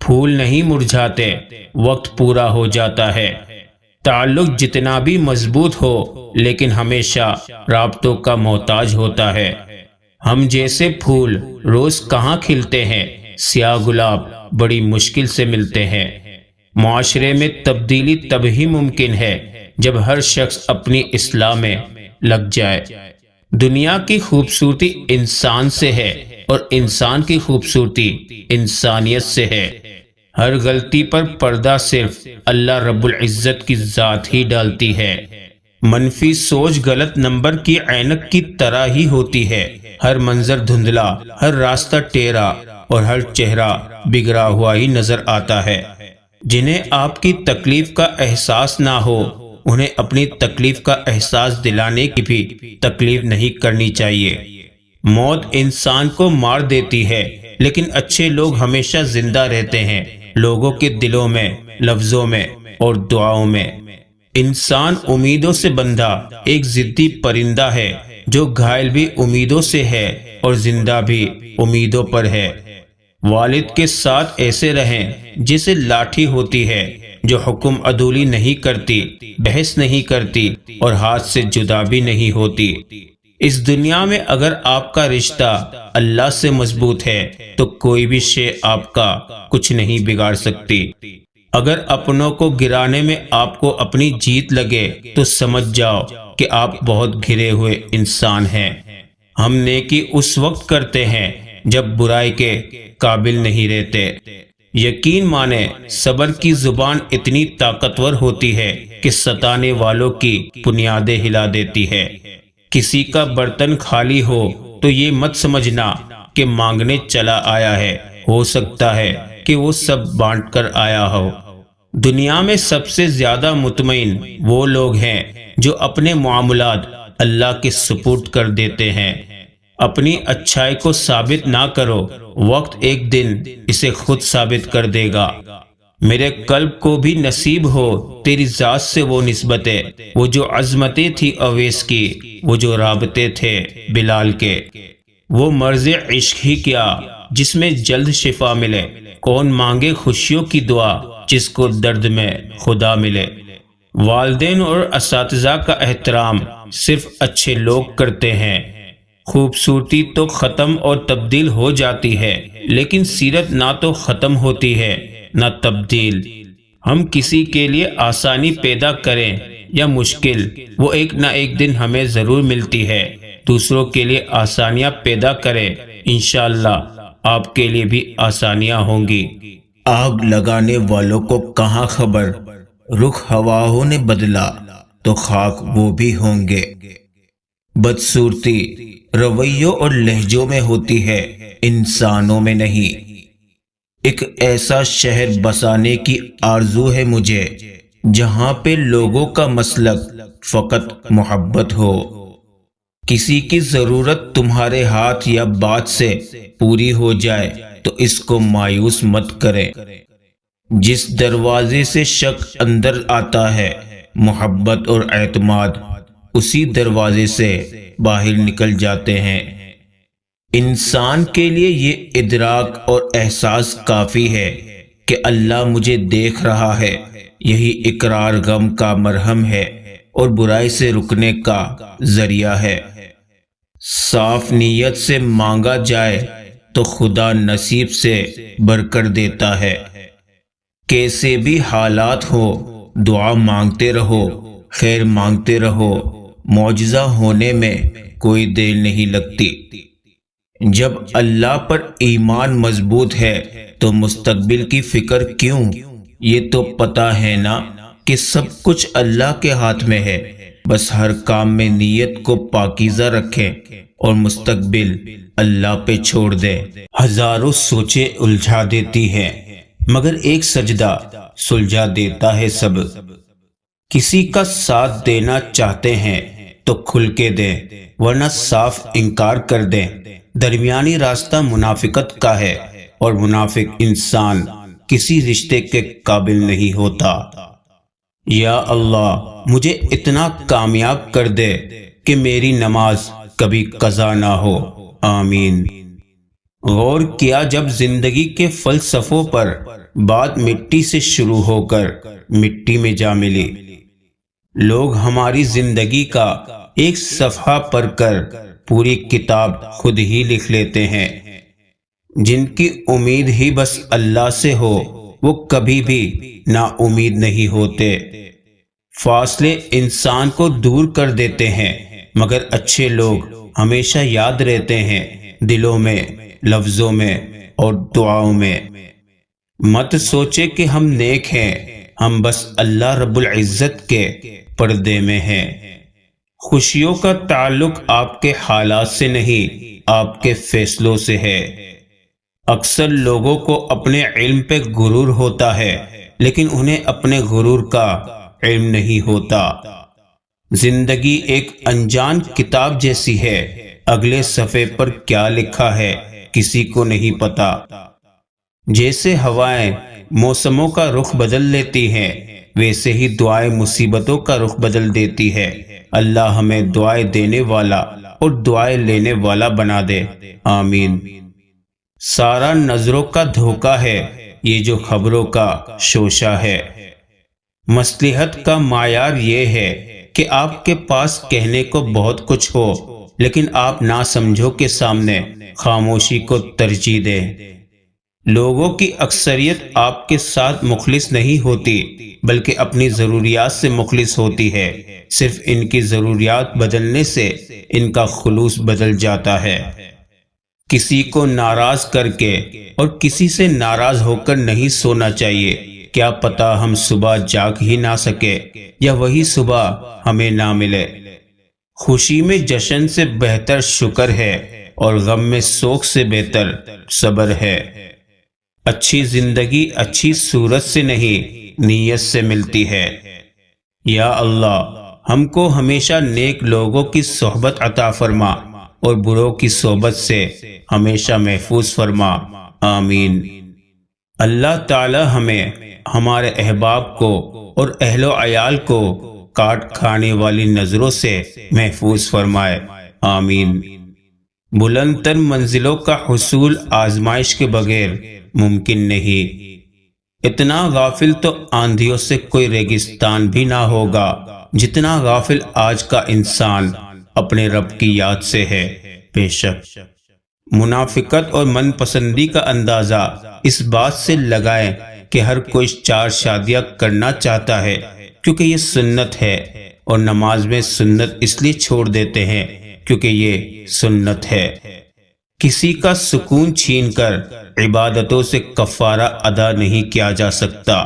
پھول نہیں مرجھاتے، وقت پورا ہو جاتا ہے۔ تعلق جتنا بھی مضبوط ہو لیکن ہمیشہ رابطوں کا محتاج ہوتا ہے۔ ہم جیسے پھول روز کہاں کھلتے ہیں، سیاہ گلاب بڑی مشکل سے ملتے ہیں۔ معاشرے میں تبدیلی تب ہی ممکن ہے جب ہر شخص اپنی اصلاح میں لگ جائے۔ دنیا کی خوبصورتی انسان سے ہے اور انسان کی خوبصورتی انسانیت سے ہے۔ ہر غلطی پر پردہ صرف اللہ رب العزت کی ذات ہی ڈالتی ہے۔ منفی سوچ غلط نمبر کی عینک کی طرح ہی ہوتی ہے۔ ہر منظر دھندلا، ہر راستہ ٹیڑھا اور ہر چہرہ بگڑا ہوا ہی نظر آتا ہے۔ جنہیں آپ کی تکلیف کا احساس نہ ہو، انہیں اپنی تکلیف کا احساس دلانے کی بھی تکلیف نہیں کرنی چاہیے۔ موت انسان کو مار دیتی ہے لیکن اچھے لوگ ہمیشہ زندہ رہتے ہیں، لوگوں کے دلوں میں، لفظوں میں اور دعاؤں میں۔ انسان امیدوں سے بندھا ایک ضدی پرندہ ہے جو گھائل بھی امیدوں سے ہے اور زندہ بھی امیدوں پر ہے۔ والد کے ساتھ ایسے رہیں جیسے لاٹھی ہوتی ہے جو حکم عدولی نہیں کرتی، بحث نہیں کرتی اور ہاتھ سے جدا بھی نہیں ہوتی۔ اس دنیا میں اگر آپ کا رشتہ اللہ سے مضبوط ہے تو کوئی بھی شے آپ کا کچھ نہیں بگاڑ سکتی۔ اگر اپنوں کو گرانے میں آپ کو اپنی جیت لگے تو سمجھ جاؤ کہ آپ بہت گھرے ہوئے انسان ہیں۔ ہم نیکی اس وقت کرتے ہیں جب برائی کے قابل نہیں رہتے۔ یقین مانے صبر کی زبان اتنی طاقتور ہوتی ہے کہ ستانے والوں کی بنیادیں ہلا دیتی ہے۔ کسی کا برتن خالی ہو تو یہ مت سمجھنا کہ مانگنے چلا آیا ہے، ہو سکتا ہے کہ وہ سب بانٹ کر آیا ہو۔ دنیا میں سب سے زیادہ مطمئن وہ لوگ ہیں جو اپنے معاملات اللہ کے سپرد کر دیتے ہیں۔ اپنی اچھائی کو ثابت نہ کرو، وقت ایک دن اسے خود ثابت کر دے گا۔ میرے قلب کو بھی نصیب ہو تیری ذات سے وہ نسبتیں، وہ جو عظمتیں تھی اویس کی، وہ جو رابطے تھے بلال کے۔ وہ مرض عشق ہی کیا جس میں جلد شفا ملے، کون مانگے خوشیوں کی دعا جس کو درد میں خدا ملے۔ والدین اور اساتذہ کا احترام صرف اچھے لوگ کرتے ہیں۔ خوبصورتی تو ختم اور تبدیل ہو جاتی ہے لیکن سیرت نہ تو ختم ہوتی ہے نہ تبدیل۔ ہم کسی کے لیے آسانی پیدا کریں یا مشکل، وہ ایک نہ ایک دن ہمیں ضرور ملتی ہے۔ دوسروں کے لیے آسانیاں پیدا کریں، انشاءاللہ آپ کے لیے بھی آسانیاں ہوں گی۔ آگ لگانے والوں کو کہاں خبر، رخ ہواؤں نے بدلا تو خاک وہ بھی ہوں گے۔ بدصورتی رویوں اور لہجوں میں ہوتی ہے، انسانوں میں نہیں۔ ایک ایسا شہر بسانے کی آرزو ہے مجھے جہاں پہ لوگوں کا مسلک فقط محبت ہو۔ کسی کی ضرورت تمہارے ہاتھ یا بات سے پوری ہو جائے تو اس کو مایوس مت کریں۔ جس دروازے سے شک اندر آتا ہے، محبت اور اعتماد اسی دروازے سے باہر نکل جاتے ہیں۔ انسان کے لیے یہ ادراک اور احساس کافی ہے کہ اللہ مجھے دیکھ رہا ہے، یہی اقرار غم کا مرہم ہے اور برائی سے رکنے کا ذریعہ ہے۔ صاف نیت سے مانگا جائے تو خدا نصیب سے بھر کر دیتا ہے۔ کیسے بھی حالات ہو دعا مانگتے رہو، خیر مانگتے رہو، معجزہ ہونے میں کوئی دیر نہیں لگتی۔ جب اللہ پر ایمان مضبوط ہے تو مستقبل کی فکر کیوں؟ یہ تو پتہ ہے نا کہ سب کچھ اللہ کے ہاتھ میں ہے۔ بس ہر کام میں نیت کو پاکیزہ رکھیں اور مستقبل اللہ پہ چھوڑ دیں۔ ہزاروں سوچیں الجھا دیتی ہیں مگر ایک سجدہ سلجھا دیتا ہے سب۔ کسی کا ساتھ دینا چاہتے ہیں تو کھل کے دیں ورنہ صاف انکار کر دیں۔ درمیانی راستہ منافقت کا ہے اور منافق انسان کسی رشتے کے قابل نہیں ہوتا۔ یا اللہ مجھے اتنا کامیاب کر دے کہ میری نماز کبھی قضا نہ ہو، آمین۔ غور کیا جب زندگی کے فلسفوں پر بات مٹی سے شروع ہو کر مٹی میں جا ملی۔ لوگ ہماری زندگی کا ایک صفحہ پڑھ کر پوری کتاب خود ہی لکھ لیتے ہیں۔ جن کی امید ہی بس اللہ سے ہو وہ کبھی بھی نا امید نہیں ہوتے۔ فاصلے انسان کو دور کر دیتے ہیں، مگر اچھے لوگ ہمیشہ یاد رہتے ہیں، دلوں میں، لفظوں میں اور دعاؤں میں۔ مت سوچے کہ ہم نیک ہیں، ہم بس اللہ رب العزت کے پردے میں ہیں۔ خوشیوں کا تعلق آپ کے حالات سے نہیں، آپ کے فیصلوں سے ہے۔ اکثر لوگوں کو اپنے علم پہ غرور ہوتا ہے، لیکن انہیں اپنے غرور کا علم نہیں ہوتا۔ زندگی ایک انجان کتاب جیسی ہے، اگلے صفحے پر کیا لکھا ہے کسی کو نہیں پتا۔ جیسے ہوائیں موسموں کا رخ بدل لیتی ہیں، ویسے ہی دعائیں مصیبتوں کا رخ بدل دیتی ہے۔ اللہ ہمیں دعائیں دینے والا اور دعائیں لینے والا بنا دے، آمین۔ سارا نظروں کا دھوکہ ہے یہ جو خبروں کا شوشہ ہے۔ مصلحت کا معیار یہ ہے کہ آپ کے پاس کہنے کو بہت کچھ ہو، لیکن آپ ناسمجھوں کے سامنے خاموشی کو ترجیح دیں۔ لوگوں کی اکثریت آپ کے ساتھ مخلص نہیں ہوتی، بلکہ اپنی ضروریات سے مخلص ہوتی ہے۔ صرف ان کی ضروریات بدلنے سے ان کا خلوص بدل جاتا ہے۔ کسی کو ناراض کر کے اور کسی سے ناراض ہو کر نہیں سونا چاہیے۔ کیا پتا ہم صبح جاگ ہی نہ سکے یا وہی صبح ہمیں نہ ملے۔ خوشی میں جشن سے بہتر شکر ہے اور غم میں سوگ سے بہتر صبر ہے۔ اچھی زندگی اچھی صورت سے نہیں نیت سے ملتی ہے۔ یا اللہ ہم کو ہمیشہ نیک لوگوں کی صحبت عطا فرما اور بروں کی صحبت سے ہمیشہ محفوظ فرما، آمین۔ اللہ تعالی ہمیں ہمارے احباب کو اور اہل و عیال کو کاٹ کھانے والی نظروں سے محفوظ فرمائے، آمین۔ بلند تر منزلوں کا حصول آزمائش کے بغیر ممکن نہیں۔ اتنا غافل تو آندھیوں سے کوئی ریگستان بھی نہ ہوگا جتنا غافل آج کا انسان اپنے رب کی یاد سے ہے۔ بے شک منافقت اور من پسندی کا اندازہ اس بات سے لگائیں کہ ہر کوئی 4 شادیاں کرنا چاہتا ہے کیونکہ یہ سنت ہے، اور نماز میں سنت اس لیے چھوڑ دیتے ہیں کیونکہ یہ سنت ہے۔ کسی کا سکون چھین کر عبادتوں سے کفارہ ادا نہیں کیا جا سکتا۔